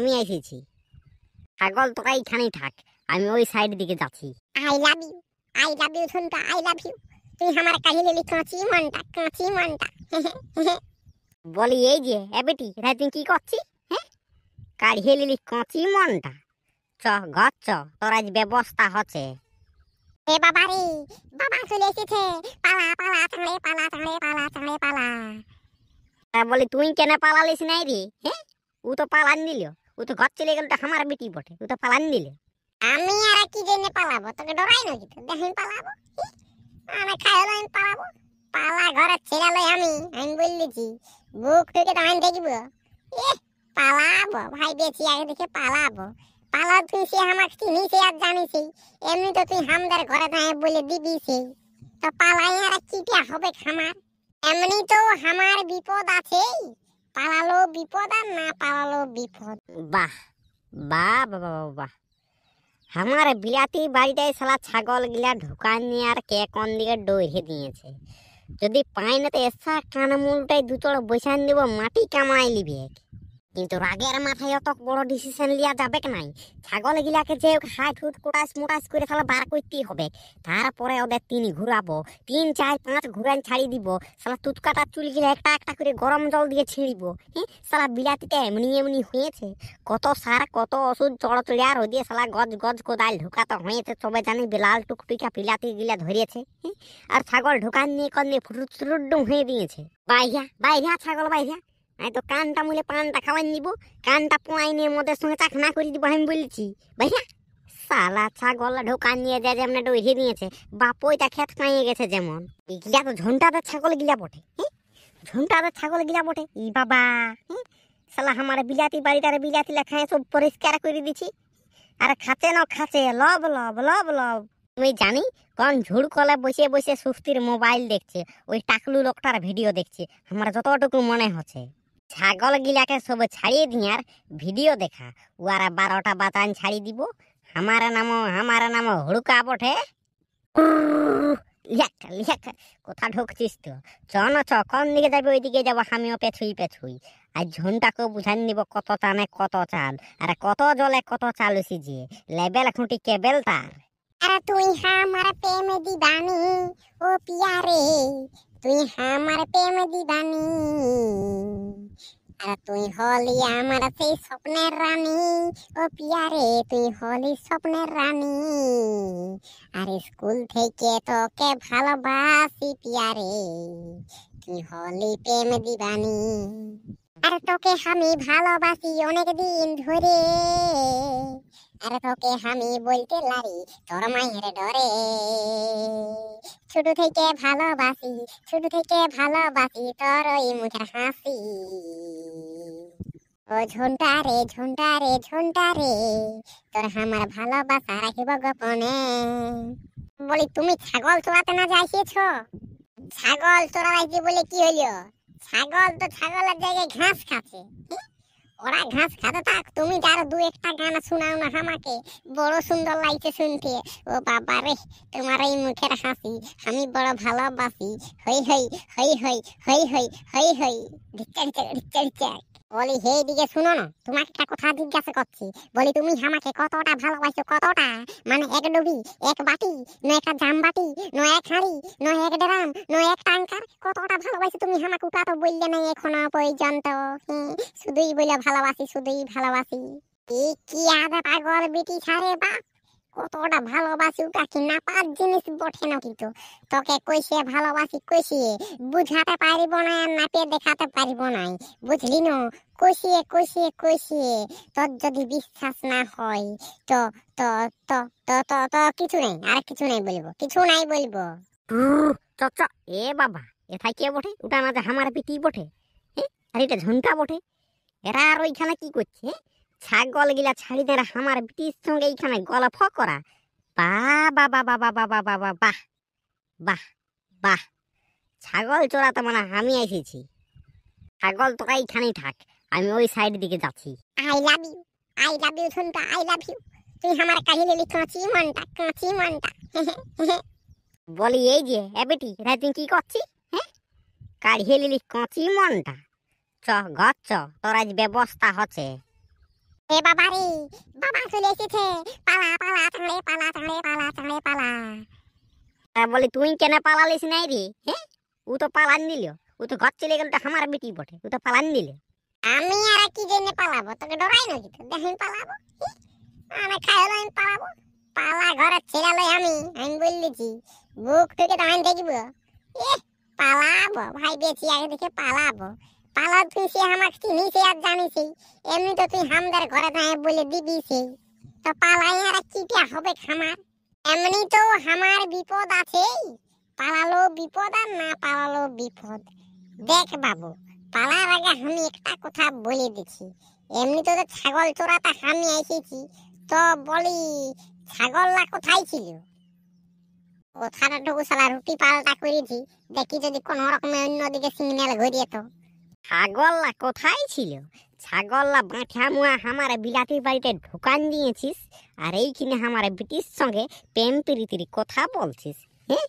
আমি এসেছি। ছাগল তোরা এইখানেই থাক, আমি ওই সাইড দিকে যাচ্ছি। I love you Jhantu, I love you. তুই আমার কাহিনী লিলি কাঁচি মনটা। বলি এই যে এ বেটি, এটা তুই কি করছিস? হ্যাঁ, কাঢ়িয়ে লিলি কাঁচি মনটা। চ ঘর চ, তোর আজ ব্যবস্থা হচ্ছে। এ বাবা রে, বাবা চলে এসেছে। পালা চাঁড়ে পালা। বলি তুই কেন পালালিস নাই রে? হ্যাঁ, ও তো পালান দিল, ও তো ঘর চলে গেল, তো আমার বেটি বটে, ও তো পালান দিল। আমি আর কি জন্য পালাবো? তোকে ডরাই নাকি? তো দেখেন পালাবো, আমি খাইলো আমি পালাবো। পালা ঘরে ছেড়ালো আমি বললেছি বুক থেকে তো আমি দেখবো। পালাবো ভাই, বেশি আগে দেখে পালাবো। পালা তুই সে আমাকে চিনিস আর জানিস, এমনি তো তুই হামদার ঘরে দাঁড়িয়ে বলে দিবি সেই। তো পালাই আর কিটা হবে খামার? এমনি তো আমার বিপদ আছে, পালালো বিপদ আর না পালালো বিপদ। বাহ বাহ বাবা বাহ, আমার বিলাতি বাড়িটাই শালা ছাগল গিলা ঢুকান নিয়ে আর কে কোন দিকে ডইরে দিয়েছে। যদি পাই না তো এসা কানমুলটাই দুচড় বসান দিব, মাটি কামাই লিবে। কিন্তু রাগের মাথায় অত বড় ডিসিশন লিয়া যাবে নাই। ছাগল গিলাকে যে হাইট হুট মোটাস করে শালা বার করতেই হবে। তারপরে ওদের 3 ঘুরাবো, 3 4 5 ঘুরান ছাড়ি দিব। শালা তুতকাটা চুল গিলা একটা করে গরম জল দিয়ে ছিঁড়িব। হ্যাঁ, শালা বিলাতিটা এমনি হয়েছে। কত সার কত ওষুধ চড়চড়িয়া রোদিয়ে শালা গজ কোদাল ঢুকাতে হয়েছে। সবে জানি বেলাল টুকটুকা বিলাতি গিলা ধরিয়েছে। হ্যাঁ, আর ছাগল ঢুকান নিয়ে কন্যে ফুটুরুড্ডুম হয়ে দিয়েছে। বাইরা ছাগল বাইরা, আমি তো কানটা মুলে পানটা খাওয়াই নিব, কানটা পোয়াইনের মধ্যে সঙ্গে চাকনা করে দিব আমি বলেছি। ভাইয়া সালা ছাগল ঢোকান নিয়ে যায় যেমন ডইরে নিয়েছে, বাপইটা খেত খাইয়ে গেছে যেমন। এগুলা তো ঝন্টাদের ছাগল গিলা বটে। হ্যাঁ, ঝন্টাদের ছাগল গিলা বটে। ই বাবা, হ্যাঁ, সালা আমার বিলাতি বাড়িটারে বিলাতি লেখায় সব পরিষ্কার করে দিছি। আর খাচ্ছে না খাচ্ছে লব। তুমি জানি কোন ঝুড় কলে বসে সুস্থির মোবাইল দেখছে, ওই টাকলু লোকটার ভিডিও দেখছে। আমার যতটুকু মনে হচ্ছে ছাগল গিলাকে সব ছাড়িয়ে দিয়ার ভিডিও দেখা, ওরা 12টা বাতান ছাড়ি দিব। আমার নাম হুড়কা বটে। কোথা ঢুকছিস তো? চ কোন দিকে যাবে ওইদিকে যাবো, আমিও পেছুই। আর ঝুনটাকেও বুঝাই নিব কত টানে কত চাল, আর কত জলে কত চাল যে লেবেল খুঁটি কেবেল তার। আরে তুই আমার প্রেম দিবানি ও পিয়া রে, তুই আমার প্রেম দিবানি। আর তুই হলি আমার সেই স্বপ্নের রানী ও পিয়া রে, তুই হলি স্বপ্নের রানী। আর স্কুল থেকে তোকে ভালোবাসি পিয়া রে, তুই হলি প্রেম দিবানি। আর তোকে আমি ভালোবাসি অনেক দিন ধরে, আর তোকে আমি বলতে লারি তোর মায়ের ডরে। ছোট থেকে ভালোবাসি তোর ওই মুখের হাসি। ও ঝন্টা রে তোর আমার ভালোবাসা রাখিব গোপনে। বলি তুমি ছাগল চড়াতে না যাইছিস? ছাগল চড়াইছি বলে কি হইলো? ছাগল তো ছাগলের জায়গায় ঘাস খাচ্ছে। ওরা ঘাস খাতে থাক, তুমি যার 2-1টা গান শোনাও না আমাকে, বড় সুন্দর লাগছে শুনতে। ও বাবা রে, তোমার এই মুখের হাসি আমি বড় ভালোবাসি। হই ধিক্কার। বলি হে দিকে শুনো না, তোমাকে একটা কথা জিজ্ঞাসা করছি। বলি তুমি আমাকে কতটা ভালোবাসো? কতটা মানে 1 ডুবি, 1 বাটি, না 1 জাম বাটি, না 1 হাঁড়ি, না 1 ড্রাম, না 1 ট্যাঙ্কার? কতটা ভালোবাসো তুমি আমাকে? ওটা তো বললে না এখনো পর্যন্ত। শুধুই বলে ভালোবাসি। কি আদা পাগল বেটি ছাড়ে বাপ, কতটা ভালোবাসি ওটা কি না পাঁচ জিনিস বটে নাকি? তো তোকে কইসে ভালোবাসি বুঝাতে পারিব না, নাপে দেখাতে পারিব না, বুঝলি না? কইসিয়ে তোর যদি বিশ্বাস না হয় তো তো তো তো তো তো কিছু নাই, আর কিছু নাই বলবো। এ বাবা, এথাই কে বটে? ওটা না যে আমার পিটি বটে, আর এটা ঝুনটা বটে। এরা আর ওইখানে কি করছে? ছাগল গিলা ছাড়ি দেয় আমার বিটির সঙ্গে এইখানে গল্প করা। বাহ, ছাগল চোরাতে মানে আমি এসেছি। ছাগল তোরা এইখানেই থাক, আমি ওই সাইড দিকে যাচ্ছি। I love you Jhantu, I love you. তুই আমার কাহিনী লিলি কাঁচি মনটা। বলি এই যে এ বেটি, এটা তুই কি করছিস? হ্যাঁ, কাঢ়িয়ে লিলি কাঁচি মনটা। চ ঘর চ, তোর আজ ব্যবস্থা হচ্ছে। এ বাবা রে, বাবা চলে এসেছে, পালা পালা চাঁড়ে পালা চাঁড়ে পালা চাঁড়ে পালা। বলি তুই কেন পালালিস নাই রে? হ্যাঁ, ও তো পালান দিল, ও তো ঘর চলে গেল, তো আমার বেটি বটে, ও তো পালান দিল। আমি আর কি জন্য পালাবো? তোকে ডরাই নাকি? তো দেখেন পালাবো, আমি খাইলো আমি পালাবো। পালা ঘরে ছেড়ে লই আমি বললিছি বুক থেকে তো আমি দেখবো। পালাবো ভাই, বেশি আগে দেখে পালাবো। পালা তুই সে আমাকে চিনিস আর জানিস, এমনি তো তুই হামদার ঘরে দাঁড়িয়ে বলে দিবি সেই। তো পালাই আর কিটা হবে খামার? এমনি তো আমার বিপদ আছে, পালালো বিপদ আর না পালালো বিপদ। দেখ বাবু, পালার আগে আমি একটা কথা বলে দিচ্ছি, এমনি তো ছাগল চোরাটা আমি এসেছি, তো বলি ছাগলটা কোথায় ছিল? কথাটা ঢুকু সালা রুটি পাল্টা করেছি, দেখি যদি কোন রকমে অন্যদিকে সিগন্যাল ঘুরিয়ে তো। ছাগললা কোথায় ছিল? ছাগললা বাঁঠা মুয়া আমার বিলাতি বাড়িতে ঢুকান দিয়েছিস, আর এইখানে আমার বিটির সঙ্গে প্রেম প্রীতির কথা বলছিস। হ্যাঁ,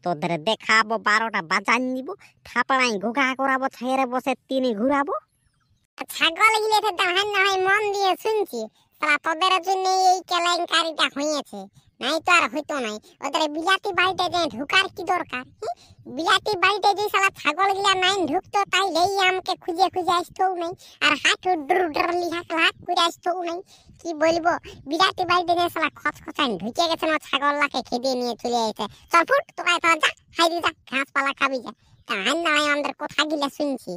তোদের দেখাবো 12টা বাজান দিব, থাপড়াই ঘোঘা করাবো, ছাইরে বসে তিনে ঘুরাবো। ছাগল গিলেতে দাহান না হয় মন দিয়ে শুনছি, সালা তোদের জন্য এই কেলেঙ্কারিটা হয়েছে, নাই তো আর হইতো নাই। ওদের বিলাতি বাড়িতে যে ঢুকার কি দরকার? বিলাতি বাড়িতে যে সালা ছাগল গিলা নাই ঢুকতো, তাইলেই আমাকে খুঁজে খুঁজে আসতেও নাই, আর হাত ডুর ডুর লিহাক লাক করে আসতেও নাই। কি বলবো, বিলাতি বাড়িতে যে সালা খচখচান ঢুকে গেছে না, ছাগলটাকে খেদে নিয়ে চলে আসে। চল ফুট তোরা তো যা, হাইদি যা, ঘাস পালা খাবি যা। তাহান না হয় আমাদের কথা গিলা শুনছি,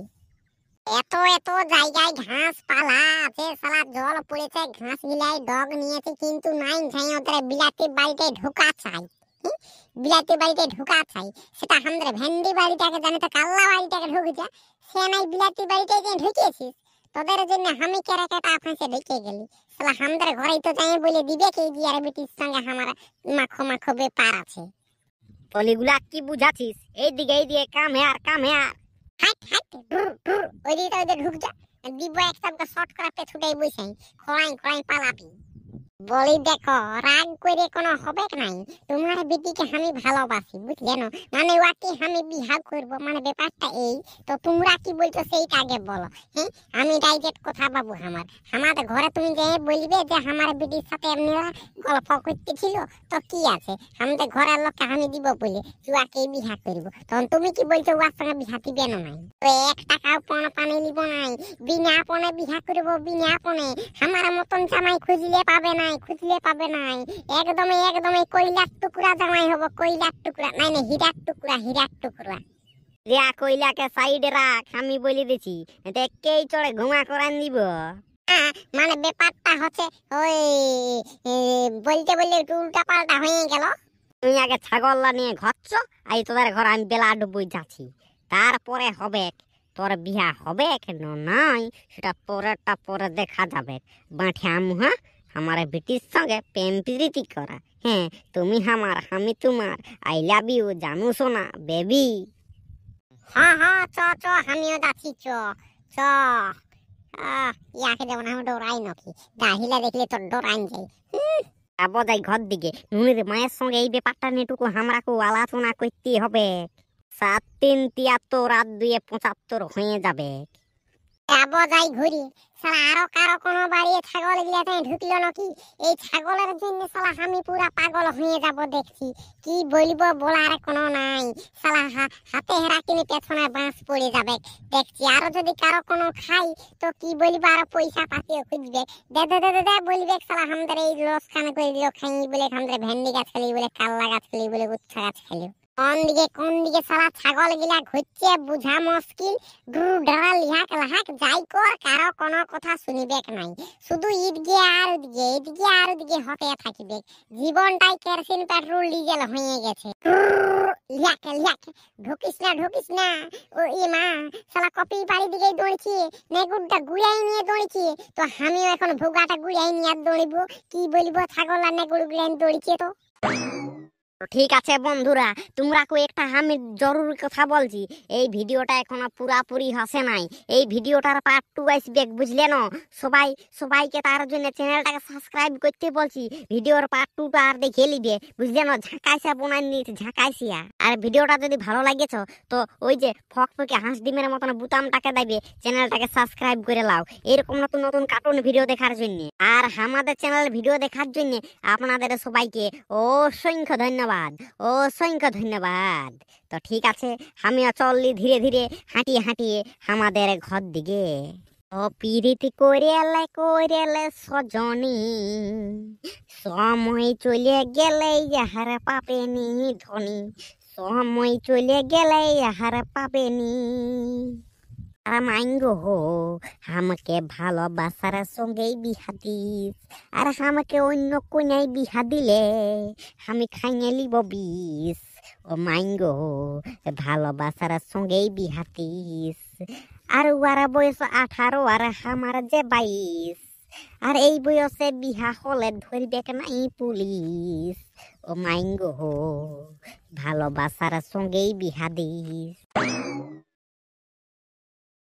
এত এত জায়গায় ঘাস পালা আছে, সালা জল পড়েছে, ঘাস গিলাই ডগ নিয়েছে, কিন্তু নাই যাই ওদের বিলাতি বাড়িতে ঢোকা চাই। বিলাতি বাড়িতে ঢোকা চাই, সেটা আমাদের ভেন্ডি বাড়িটাকে জানে তো কাল্লা বাড়িটাকে ঢুকেছে, সে নাই বিলাতি বাড়িতে যে ঢুকেছিস। তোদের জন্য আমি কেরাকেটা আপনাকে ঢুকে গেলি, সালা আমাদের ঘরেই তো যাই বলে দিবে কে যে আর বেটির সঙ্গে আমার মাখো মাখো ব্যাপার আছে। তলিগুলা কি বুঝাছিস? এইদিকে কামে আর কামে আর হাট হাট ডুর ডুর, ওই দিকে ওই ঢুক যা, দিব একটা শর্ট করে পেছুটাই বসে খড়াই খড়াই পালাবি। বলি দেখো, রাগ করে কোনো হবে নাই, তোমার বেটিকে আমি ভালোবাসি, বুঝলে না? মানে ওকে আমি বিবাহ করব, মানে ব্যাপারটা এই। তো তোমরা কি বলছো সেইটা আগে বলো। হ্যাঁ, আমি ডাইরেক্ট কথা বাবু, আমাদের ঘরে তুমি যে বলবে যে আমার বেটির সাথে এমনি গল্প করতেছিল, তো কি আছে, আমাদের ঘরের লোককে আমি দিব বলে ওকে বিবাহ করব, তখন তুমি কি বলছো ওর সঙ্গে বিবাহ দিবে না? নাই তো 1 টাকাও পণ পানি নিব নাই, বিনা পণে বিবাহ করব, বিনা পণে। আমার মতন জামাই খুঁজলে পাবে নাই, খুঁজলে পাবে নাই, একদমই একদমই কইলার টুকরা জামাই হবো, কইলার টুকরা, নাই না হীরার টুকরা, হীরার টুকরা। রিয়া কইলাকে সাইডে রাখ, আমি বলে দিছি, দেখকেই চড়ে ঘুমা করান দিব। মানে ব্যাপারটা হচ্ছে ওই বলতে বললে একটু উল্টা পাল্টা হয়ে গেল। তুমি আগে ছাগললা নিয়ে ঘরছ, আই তোদের ঘর আমি বেলা ডুবুই যাচ্ছি, তারপরে হবে তোর বিয়া হবে কেন নাই সেটা পরেরটা পরে দেখা যাবে। বাঁঠিয়া মুহা আমার বেটির সঙ্গে প্রেম প্রীতি করা। হ্যাঁ, তুমি আমার, আমি তোমার, আই লাভ ইউ, জানু সোনা বেবি। হ্যাঁ হ্যাঁ, চ চ, আমিও যাচ্ছি, চ চ। ইয়াকে যেমন আমি ডরাই নাকি, গাহিলা দেখলে তো ডরাই যাই। যাবো যাই ঘর দিকে, নুনির মায়ের সঙ্গে এই ব্যাপারটা নেটুকু আমরাকে আলোচনা করতে হবে। 7-3-73 রাত 2-75 হয়ে যাবে। যাবো যাই ঘুরি, সালা আরো কারো কোনো বাড়ি ছাগল গিলাতে ঢুকলো নাকি? এই ছাগলের জন্য সালা আমি পুরা পাগল হয়ে যাব দেখছি। কি বলবো, বলার কোনো নাই, সালা হাতে হেরা কিনে পেছনে বাঁশ পড়ে যাবে দেখছি। আরো যদি কারো কোনো খাই তো কি বলবো, আরো পয়সা পাতিও খুঁজবে, দে দে দে দে দে বলবে, সালা আমাদের এই লস খানে করে দিল, খাই বলে আমাদের ভেন্ডি গাছ খালি বলে, কাল্লা গাছ খালি বলে, উচ্ছা গাছ খালি। কোন দিকে সালা ছাগল গিলা ঘুরছে বুঝা মুশকিল। ডরা লিহাক লাহাক যাই কর, কারো কোনো কথা শুনিবে নাই, শুধু ঈদগে আর উদগে, ঈদগে আর উদগে হতে থাকিবে। জীবনটাই কেরোসিন পেট্রোল ডিজেল হয়ে গেছে। লিহাক লিহাক, ঢুকিস না ও মা, সালা কপি বাড়ি দিকে দৌড়ছি, নেগুড়টা গুড়াই নিয়ে দৌড়ছি, তো আমিও এখন ভোগাটা গুড়াই নিয়ে দৌড়িব। কি বলবো, ছাগল আর নেগুড় গুলাই দৌড়ছে তো। তো ঠিক আছে বন্ধুরা, তোমরা একটা আমি জরুরি কথা বলছি। এই ভিডিওটা এখনো পুরাপুরি হসে নাই, এই ভিডিওটার পার্ট 2 আসবে, বুঝলে না? সবাইকে তার জন্য চ্যানেলটাকে সাবস্ক্রাইব করতে বলছি। ভিডিওর পার্ট 2টা আর দেখে নিবে, বুঝলে না? ঝাঁকাইসা বোনাই নিয়েছে, ঝাঁকাইসিয়া। আর ভিডিওটা যদি ভালো লাগেছ তো ওই যে ফকফকে হাঁস ডিমের মতন বুতামটাকে দাইবে, চ্যানেলটাকে সাবস্ক্রাইব করে লাও এরকম নতুন নতুন কার্টুন ভিডিও দেখার জন্য। আর আমাদের চ্যানেল ভিডিও দেখার জন্য আপনাদের সবাইকে অসংখ্য ধন্যবাদ, অসংখ্য ধন্যবাদ। তো ঠিক আছে, আমিও চললি ধীরে ধীরে হাঁটিয়ে হাঁটিয়ে আমাদের ঘর দিকে। ও পিরিতি করেলে সজনী, সময় চলে গেলে ইহার পাবেনি ধনী, সময় চলে গেলে ইহার পাবেনি। আর মাইঙ্গো হো, আমাকে ভালোবাসার সঙ্গেই বিহা দিস, আর আমাকে অন্য কোনায় বিহা দিলে আমি খাইয়ে লিব বিষ। ও মাইঙ্গো, ভালোবাসার সঙ্গেই বিহা দিস। আর ওরা বয়স 18 আর আমার যে 22, আর এই বয়সে বিহা হলে ধরবে নাই পুলিশ। ও মাইঙ্গো, ভালোবাসার সঙ্গেই বিহা দিস।